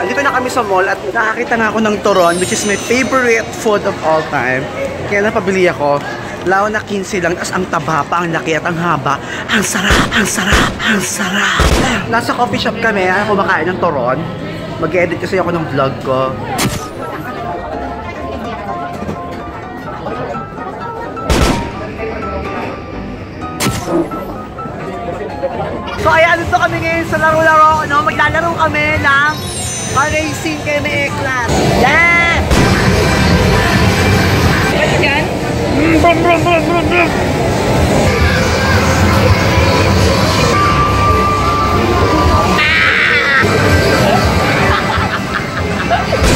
Dito na kami sa mall at nakakita na ako ng turon, which is my favorite food of all time. Kaya napabili ako. Lao na 15 lang, as ang taba pa, ang laki at ang haba. Ang sarap, ang sarap, ang sarap. Nasa coffee shop kami, kumakain ng turon. Mag-edit kasi ako ng vlog ko. So ayan, dito kami ngayon sa laro-laro, no? Maglalaro kami ng racing kay may class. Yeah! Ano yan?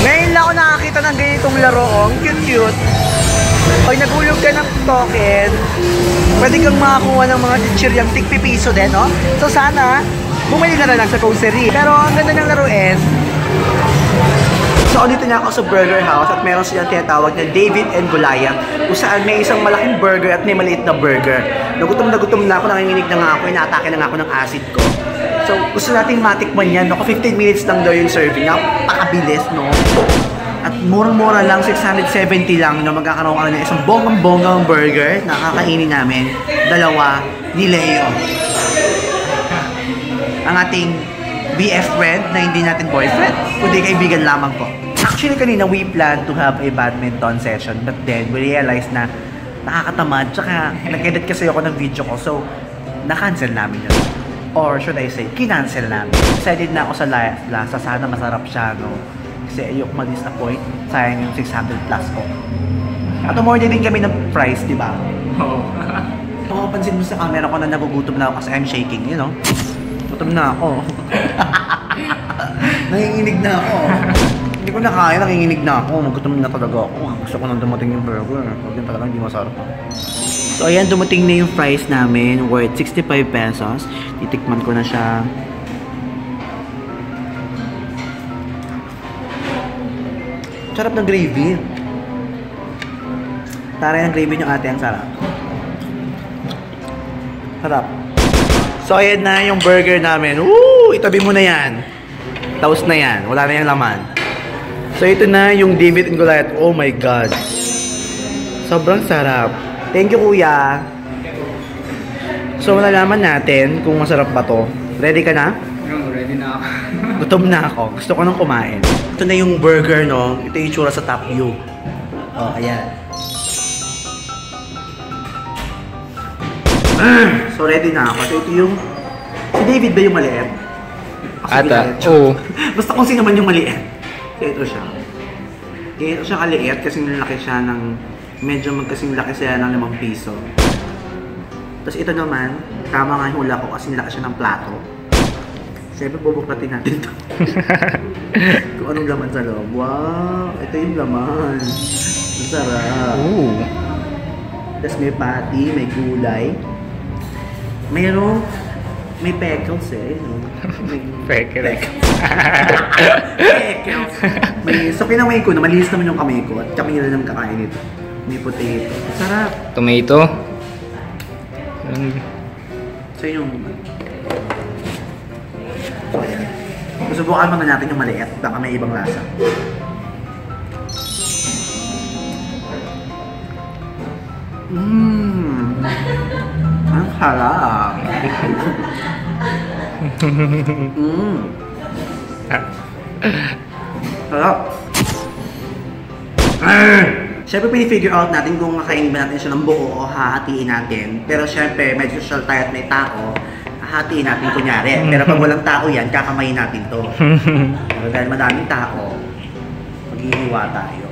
Ngayon lang ako nakakita ng ganitong laro, ang cute-cute. Pag nagulog ka ng token, pwede kang makakuha ng mga chichiryang tig-pipiso din, no? So sana, bumili ka na lang sa grocery. Pero ang ganda ng laruin. So dito na ako sa Burger House at meron silang tinatawag na David and Goliath, kung saan may isang malaking burger at may maliit na burger. Nagutom na ako, nanginginig na nga ako, inaatake na nga ako ng acid ko. So gusto natin matikman yan, no? 15 minutes lang daw yung serving, napakabilis, no? At murang-mura lang, 670 lang, no? Magkakaroon ka ng isang bonggang-bonggang burger na kakainin namin, dalawa ni Leo. Ang ating BF friend na hindi natin boyfriend, kundi kaibigan lamang po. Actually, kanina we planned to have a badminton session, but then we realized na nakakatamad, tsaka nag-edit kasi ako ng video ko, so na-cancel namin yun. Or should I say, kinancel namin. Excited na ako sa lasa, sana masarap siya, no? Kasi ayok ma-disappoint, sayang yung 600 plus ko. At umorder din kami ng price, di ba? Oo. Pansin mo sa camera ko na nagugutom na ako kasi I'm shaking, you know? Gutom na ako. Nanginginig na ako. Hindi ko na kaya, nanginginig na ako. Magutom na talaga ako. Gusto ko nang dumating yung burger. Huwag yun talaga, hindi masarap. So ayan, dumating na yung price namin. Worth 65 pesos. Titikman ko na siya. Sarap ng gravy. Taray ng gravy yung ate, ang sarap. Sarap. So ayan na yung burger namin. Woo! Itabi mo na yan. Taos na yan. Wala na yung laman. So ito na yung David and Goliath. Oh my God. Sobrang sarap. Thank you, kuya. So malalaman natin kung masarap ba to. Ready ka na? Ready na ako. Gutom na ako. Gusto ko nang kumain. Ito na yung burger, no? Ito yung itsura sa top view. Oh, ayan. So ready na ako. So ito yung... Si David ba yung maliit? Ata, oo. Basta kung sino man yung maliit. So ito siya. Ito siya kaliit kasi nilaki siya ng... Medyo magkasing laki siya ng 5 piso. Tapos ito naman, tama nga yung hula ko kasi nilaki siya ng plato. Siyempre bubuklatin natin ito. Kung anong laman sa loob. Wow! Ito yung laman. Masarap. Ooh. Tapos may patty, may gulay. May pickles eh. Pickles. Pickles. So kinamay ko na malinis naman yung kamay ko at kami nila naman kakain ito. May potato. Sarap. Tomato. So yung... So ayan. Susubukan muna natin yung maliit. Baka may ibang lasa. Ang harap. Harap. Siyempre, pinifigure out natin kung kakainin ba natin siya ng buo o hahatiin natin. Pero siyempre, medyo social tayo at may tao, hahatiin natin kunyari. Pero pag walang tao yan, kakamayin natin to. Pero dahil madaming tao, maghihiwa tayo.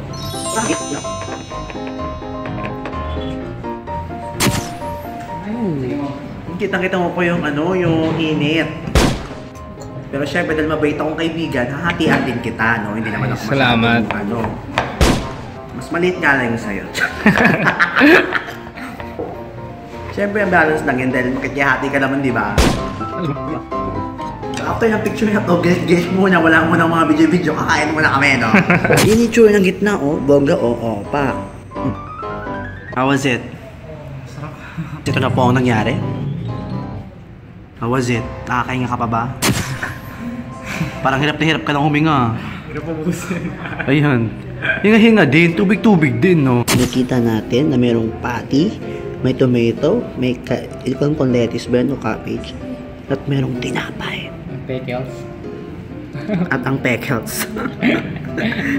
Kitang-kita mo po yung yung init. Pero syempre dahil mabait akong kaibigan, hahatian din kita, no? Hindi naman ako salamat. Mas maliit nga lang yung sa'yo. Syempre ang balance lang yun dahil makikihati ka naman, di ba? After yung picture na to, get muna, wala muna mga video-video, kakain muna kami, no? Yun yung tsura ng gitna, oh. Bongga, oh, pa. How was it? Ito na po ang nangyari. How was it? Nakakahinga ka pa ba? Parang hirap na hirap ka lang huminga. Hirap po busin. Ayun. Hinga-hinga din, tubig-tubig din, no? Nakita natin na merong patty, may tomato, may ikon kung lettuce ba yan o cabbage, at merong tinapay. Pickles. At ang pickles.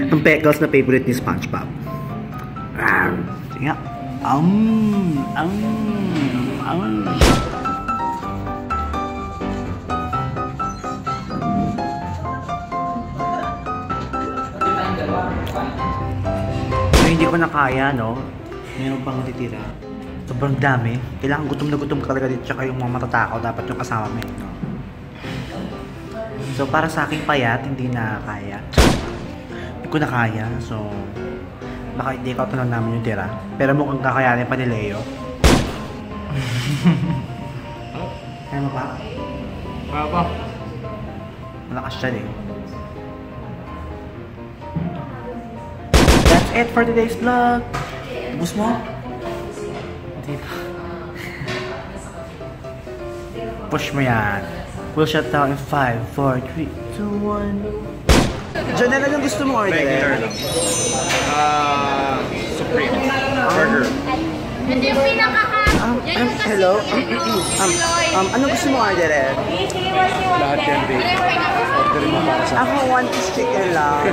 Ang pickles na favorite ni SpongeBob. Sige nga. Hindi ko na kaya, no? Meron pang titira. Sobrang dami. Kailangan gutom na gutom ka talaga dito. Tsaka yung mga matatakaw, dapat yung kasama mo, no? So, para sa aking payat, hindi na kaya. Hindi ko na kaya. So, baka hindi ka lang namin yung tira. Pero mukhang kakayanin pa ni Leo. Kaya mo pa? Kaya pa. Malakas siya eh. That's it for today's vlog. Ubus mo? Hindi pa. Push mo yan. We'll shut down in 5, 4, 3, 2, 1. Janelle, anong gusto mo order? Regular lang. Supreme. Burger. Ito yung pinaka-hot. Yan yung kasi. Hello? Ano gusto mo order? Lahat yan, babe. Ano yung pinaka-hot? Order mo para sa Ako, 1 piece chicken lang.